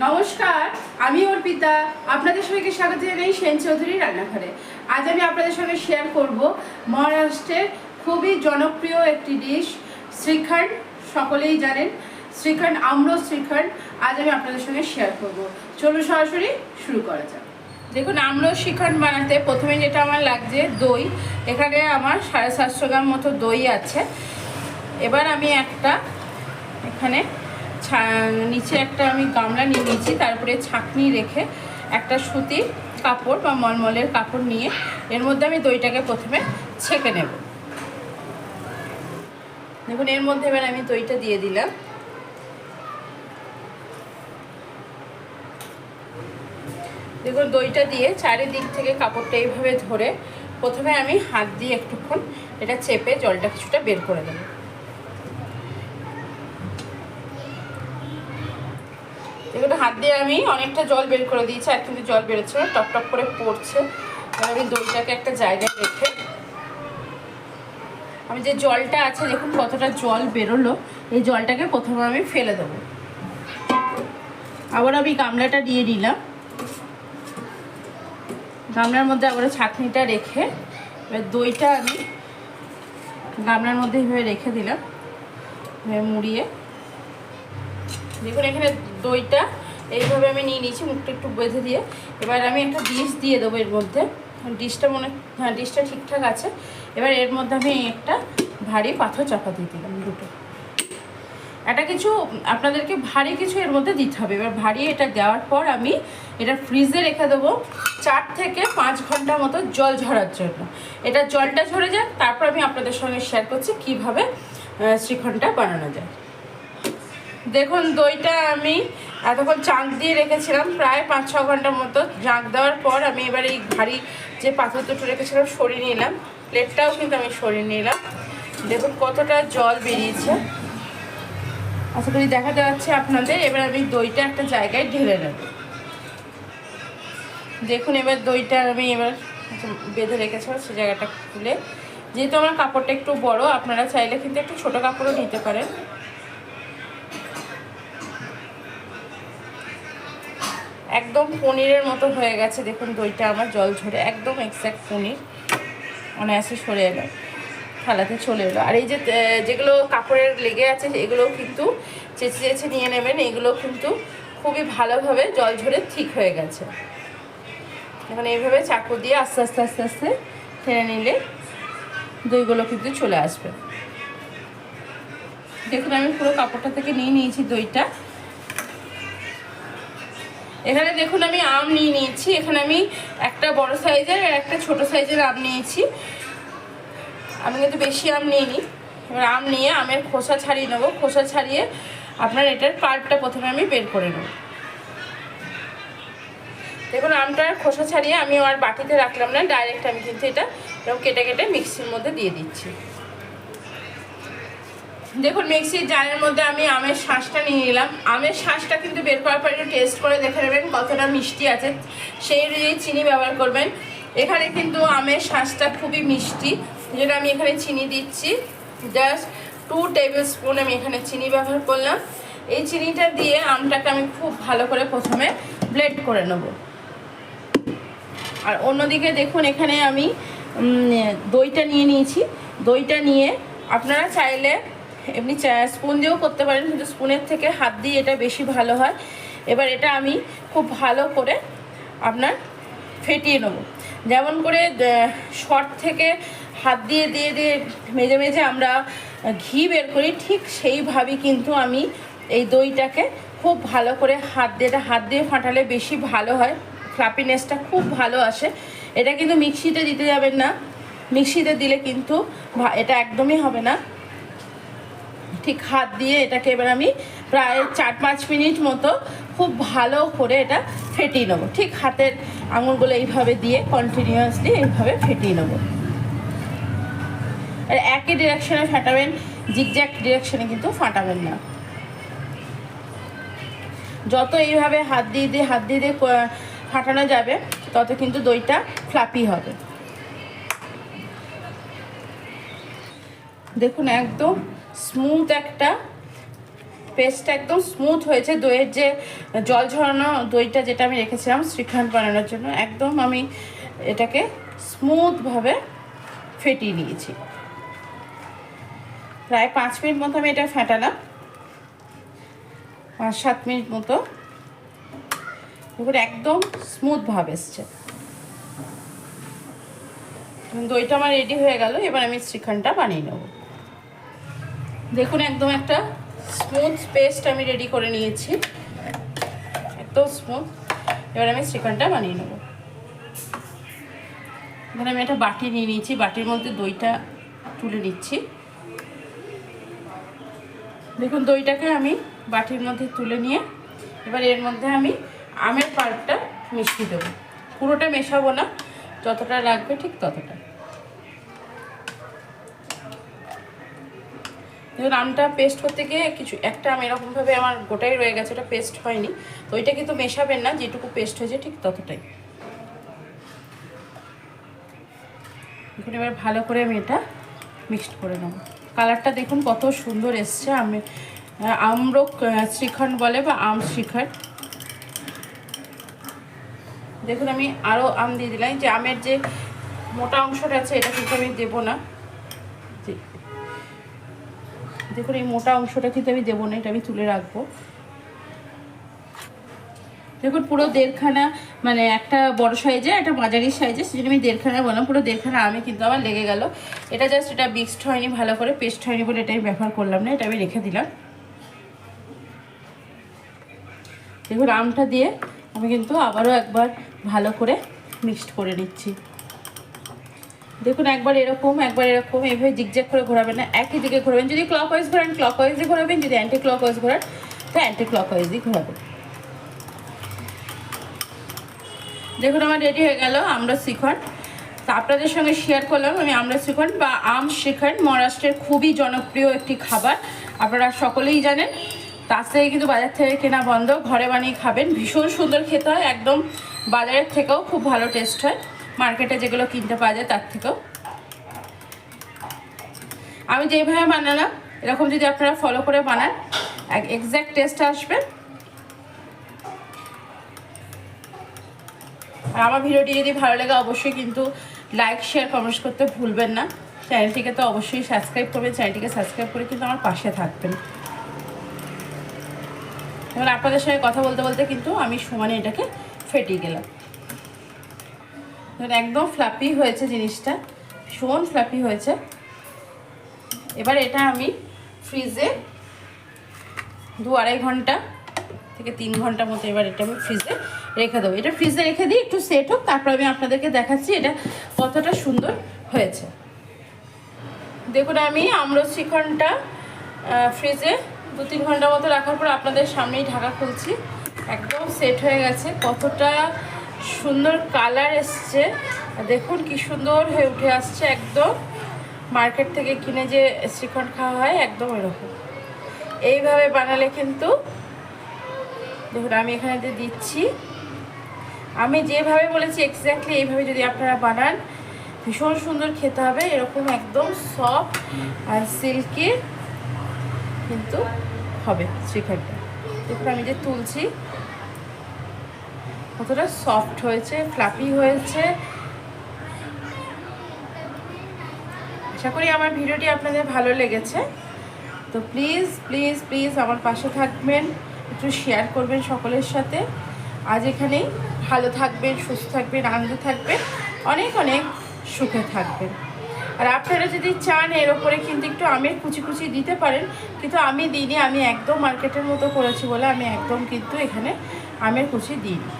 নমস্কার, আমি অর্পিতা। আপনাদের সবাইকে স্বাগত জানাই সেন চৌধুরী রান্নাঘরে। আজ আমি আপনাদের সঙ্গে শেয়ার করব মহারাষ্ট্রের খুবই জনপ্রিয় একটি ডিশ, শ্রীখণ্ড। সকলেই জানেন শ্রীখণ্ড, আম্র শ্রীখণ্ড। আজ আমি আপনাদের সঙ্গে শেয়ার করব। চলুন সরাসরি শুরু করা যাক। দেখুন, আম্র শ্রীখণ্ড বানাতে প্রথমে যেটা আমার লাগছে দই। এখানে আমার 750 গ্রাম মতো দই আছে। এবার আমি এখানে নিচে আমি গামলা নিয়ে নিয়েছি, তারপরে ছাঁকনি রেখে একটা সুতির কাপড় বা মলমলের কাপড় নিয়ে এর মধ্যে আমি দইটাকে প্রথমে ছেঁকে নেব। দেখুন, এর মধ্যে এবার আমি দইটা দিয়ে দিলাম। দেখুন, দইটা দিয়ে চারিদিক থেকে কাপড়টা এইভাবে ধরে প্রথমে আমি হাত দিয়ে একটুক্ষণ এটা চেপে জলটা কিছুটা বের করে দেব। দেখুন, হাত দিয়ে আমি অনেকটা জল বের করে দিয়েছি, আর কিন্তু জল বেরোচ্ছে না, টপ টপ করে পড়ছে। এবার আমি দইটাকে একটা জায়গায় রেখে আমি যে জলটা আছে, দেখুন কতটা জল বেরোলো, এই জলটাকে প্রথমে আমি ফেলে দেবো। আবার আমি গামলাটা দিয়ে দিলাম। গামলার মধ্যে আবার ছাঁকনিটা রেখে এবার দইটা আমি গামলার মধ্যে এইভাবে রেখে দিলাম, মুড়িয়ে। দেখুন, এখানে দইটা এইভাবে আমি নিয়ে নিয়েছি, মুখটা একটু বেঁধে দিয়ে। এবার আমি একটা ডিশ দিয়ে দেবো এর মধ্যে। ডিশটা ঠিকঠাক আছে। এবার এর মধ্যে আমি একটা ভারী পাথর চাপা দিয়ে দিলাম, দুটো। কিছু আপনাদেরকে ভারী কিছু এর মধ্যে দিতে হবে। এবার ভারী এটা দেওয়ার পর আমি এটা ফ্রিজে রেখে দেবো 4 থেকে 5 ঘন্টা মতো জল ঝরার জন্য। এটা জলটা ঝরে যায়, তারপর আমি আপনাদের সঙ্গে শেয়ার করছি কিভাবে শ্রীখণ্ডটা বানানো যায়। দেখুন, দইটা আমি এতক্ষণ চাঁক দিয়ে রেখেছিলাম, প্রায় 5-6 ঘন্টার মতো। জাঁক দেওয়ার পর আমি এবার এই ভারী যে পাথর দুটো রেখেছিলাম সরিয়ে নিলাম। প্লেটটাও কিন্তু আমি সরিয়ে নিলাম। দেখুন কতটা জল বেরিয়েছে, আশা করি দেখাতে যাচ্ছে আপনাদের। এবার আমি দইটা একটা জায়গায় ঢেলে নেব। দেখুন, এবার দইটা আমি বেঁধে রেখেছিলাম সে জায়গাটা খুলে, যেহেতু আমার কাপড়টা একটু বড়, আপনারা চাইলে কিন্তু একটু ছোট কাপড়ও নিতে পারেন। একদম পনিরের মতো হয়ে গেছে। দেখুন, দইটা আমার জল ঝরে একদম এক্স্যাক্ট পনির অনায়াসে সরে এলো, থালাতে চলে এলো। আর এই যেগুলো কাপড়ের লেগে আছে এগুলোও কিন্তু চেঁচে চেঁচে নিয়ে নেবেন। এগুলো কিন্তু খুবই ভালোভাবে জল ঝরে ঠিক হয়ে গেছে। এখন এইভাবে চাকু দিয়ে আস্তে আস্তে আস্তে আস্তে টেনে নিলে দইগুলো কিন্তু চলে আসবে। দেখুন, আমি পুরো কাপড়টা থেকে নিয়ে নিয়েছি দইটা। এখানে দেখুন আমি আম নিয়ে নিয়েছি। এখানে আমি একটা বড় সাইজের আর একটা ছোট সাইজের আম নিয়েছি। আমি কিন্তু বেশি আম নিইনি। এবার আম নিয়ে আমের খোসা ছাড়িয়ে নেবো। খোসা ছাড়িয়ে আপনার এটার পাল্পটা প্রথমে আমি বের করে নেব। দেখুন, আমটার খোসা ছাড়িয়ে আমি আর বাটিতে রাখলাম না, ডাইরেক্ট আমি কিন্তু এটা এরকম কেটে কেটে মিক্সির মধ্যে দিয়ে দিচ্ছি। দেখুন, মিক্সির জারের মধ্যে আমি আমের শাঁসটা নিয়ে নিলাম। আমের শাঁসটা কিন্তু বের করার পর একটু টেস্ট করে দেখে নেবেন কতটা মিষ্টি আছে, সেই অনুযায়ী চিনি ব্যবহার করবেন। এখানে কিন্তু আমের শাঁসটা খুবই মিষ্টি, যেটা আমি এখানে চিনি দিচ্ছি। জাস্ট 2 টেবিল স্পুন আমি এখানে চিনি ব্যবহার করলাম। এই চিনিটা দিয়ে আমটাকে আমি খুব ভালো করে প্রথমে ব্লেন্ড করে নেব। আর অন্যদিকে দেখুন, এখানে আমি দইটা নিয়ে নিয়েছি। দইটা নিয়ে আপনারা চাইলে এমনি স্পুন দিয়েও করতে পারেন, কিন্তু স্পুনের থেকে হাত দিয়ে এটা বেশি ভালো হয়। এবার এটা আমি খুব ভালো করে আপনার ফেটিয়ে নেব। যেমন করে শর্ট থেকে হাত দিয়ে দিয়ে দিয়ে মেজে মেজে আমরা ঘি বের করি, ঠিক সেইভাবেই কিন্তু আমি এই দইটাকে খুব ভালো করে হাত দিয়ে ফাটালে বেশি ভালো হয়, ফ্লাপিনেসটা খুব ভালো আসে। এটা কিন্তু মিক্সিতে দিতে যাবেন না, মিক্সিতে দিলে কিন্তু এটা একদমই হবে না। ঠিক হাত দিয়ে এটাকে এবার আমি প্রায় 4-5 মিনিট মতো খুব ভালো করে এটা ফেটিয়ে নেবো। ঠিক হাতের আঙুলগুলো এইভাবে দিয়ে কন্টিনিউয়াসলি এইভাবে ফেটিয়ে নেবো। আর একই ডিরেকশনে ফাটাবেন, জিগজ্যাগ ডিরেকশনে কিন্তু ফাটাবেন না। যত এইভাবে হাত দিয়ে দিয়ে ফাটানো যাবে তত কিন্তু দইটা ফ্লাপি হবে। দেখুন, একদম স্মুথ একটা পেস্টটা একদম স্মুথ হয়েছে। দইয়ের যে জল ঝরানো দইটা যেটা আমি রেখেছিলাম শ্রীখণ্ড বানানোর জন্য, একদম আমি এটাকে স্মুথভাবে ফেটিয়ে নিয়েছি। প্রায় 5 মিনিট মতো আমি এটা ফেটালাম, 5-7 মিনিট মতো। দেখুন একদম স্মুথভাবে এসছে। দইটা আমার রেডি হয়ে গেল। এবার আমি শ্রীখণ্ডটা বানিয়ে নেব। দেখুন একদম একটা স্মুথ পেস্ট আমি রেডি করে নিয়েছি, একদম স্মুথ। এবার আমি শ্রীখণ্ডটা বানিয়ে নেব। এখানে আমি একটা বাটি নিয়ে নিয়েছি, বাটির মধ্যে দইটা তুলে নিচ্ছি। দেখুন দইটাকে আমি বাটির মধ্যে তুলে নিয়ে এবার এর মধ্যে আমি আমের পাল্পটা মিশিয়ে দেবো। পুরোটা মেশাবো না, যতটা লাগবে ঠিক ততটা। দেখুন আমটা পেস্ট করতে গিয়ে কিছু একটা আম এরকমভাবে আমার গোটাই রয়ে গেছে, ওটা পেস্ট হয়নি। তো ওইটা কিন্তু মেশাবেন না, যেটুকু পেস্ট হয়েছে ঠিক ততটাই। দেখুন এবার ভালো করে আমি এটা মিক্সড করে নেব। কালারটা দেখুন কত সুন্দর এসছে। আমি আমরক শ্রীখণ্ড বলে বা আম শ্রীখণ্ড। দেখুন আমি আরও আম দিয়ে দিলাম। যে আমের যে মোটা অংশটা আছে এটা কিন্তু আমি দেবো না। দেখুন এই মোটা অংশটা কিন্তু আমি দেবো না, এটা আমি তুলে রাখবো। দেখুন পুরো 1.5খানা, মানে একটা বড় সাইজে একটা মাঝারি সাইজে, সেজন্য আমি 1.5খানা বললাম। পুরো 1.5খানা আমি কিন্তু আমার লেগে গেল। এটা জাস্ট এটা মিক্সড হয়নি ভালো করে, পেস্ট হয়নি বলে এটা আমি ব্যবহার করলাম না, এটা আমি রেখে দিলাম। দেখুন আমটা দিয়ে আমি কিন্তু আবারও একবার ভালো করে মিক্সড করে নিচ্ছি। দেখুন একবার এরকম একবার এরকম, এইভাবে জিগজ্যাগ করে ঘোরাবেন না, একই দিকে ঘোরাবেন। যদি ক্লকওয়াইজ ঘোরান ক্লকওয়াইজই ঘোরাবেন, যদি অ্যান্টি ক্লকওয়াইজ ঘোরান তো অ্যান্টি ক্লকওয়াইজই ঘোরাবেন। দেখুন আমার রেডি হয়ে গেল আমরা শ্রীখণ্ড। তা আপনাদের সঙ্গে শেয়ার করলাম আমি আমরা শ্রীখণ্ড বা আম শ্রীখণ্ড। মহারাষ্ট্রের খুবই জনপ্রিয় একটি খাবার, আপনারা সকলেই জানেন। তার থেকে কিন্তু বাজার থেকে কেনা বন্ধ, ঘরে বানিয়ে খাবেন। ভীষণ সুন্দর খেতে হয়, একদম বাজারের থেকেও খুব ভালো টেস্ট হয়, মার্কেটে যেগুলো কিনতে পাওয়া যায় তার থেকেও। আমি যেইভাবে বানালাম এরকম যদি আপনারা ফলো করে বানান এক্স্যাক্ট টেস্ট আসবে। আর আমার ভিডিওটি যদি ভালো লাগে অবশ্যই কিন্তু লাইক শেয়ার কমেন্টস করতে ভুলবেন না। চ্যানেলটিকে তো অবশ্যই সাবস্ক্রাইব করবেন, চ্যানেলটিকে সাবস্ক্রাইব করে কিন্তু আমার পাশে থাকবেন। এবার আপনাদের সঙ্গে কথা বলতে বলতে কিন্তু আমি সমানে এটাকে ফেটিয়ে গেলাম। একদম ফ্লাপি হয়েছে জিনিসটা, ভীষণ ফ্লাপি হয়েছে। এবার এটা আমি ফ্রিজে 2-2.5 ঘন্টা থেকে 3 ঘন্টা মতো এবার এটা আমি ফ্রিজে রেখে দেবো। এটা ফ্রিজে রেখে দিই একটু সেট হোক, তারপর আমি আপনাদেরকে দেখাচ্ছি এটা কতটা সুন্দর হয়েছে। দেখুন আমি আমরা শ্রীখণ্ডটা ফ্রিজে 2-3 ঘন্টা মতো রাখার পর আপনাদের সামনেই ঢাকা খুলছি। একদম সেট হয়ে গেছে, কতটা সুন্দর কালার এসছে। দেখুন কি সুন্দর হয়ে উঠে আসছে, একদম মার্কেট থেকে কিনে যে শ্রীখণ্ড খাওয়া হয় একদম এরকম। এইভাবে বানালে কিন্তু দেখুন আমি এখানে দিয়ে দিচ্ছি, আমি যেভাবে বলেছি এক্স্যাক্টলি এইভাবে যদি আপনারা বানান ভীষণ সুন্দর খেতে হবে। এরকম একদম সফট আর সিল্কি কিন্তু হবে শ্রীখণ্ডটা। দেখুন আমি যে তুলছি কতটা সফট হয়েছে, ফ্লাফি হয়েছে। আশা করি আমার ভিডিওটি আপনাদের ভালো লেগেছে। তো প্লিজ প্লিজ প্লিজ আমার পাশে থাকবেন, একটু শেয়ার করবেন সকলের সাথে। আজ এখানেই, ভালো থাকবেন, সুস্থ থাকবেন, আনন্দে থাকবেন, অনেক অনেক সুখে থাকবেন। আর আপনারা যদি চান এর ওপরে কিন্তু একটু আমের কুচি কুচি দিতে পারেন, কিন্তু আমি দিইনি, আমি একদম মার্কেটের মতো করেছি বলে আমি একদম কিন্তু এখানে আমের কুচি দিইনি।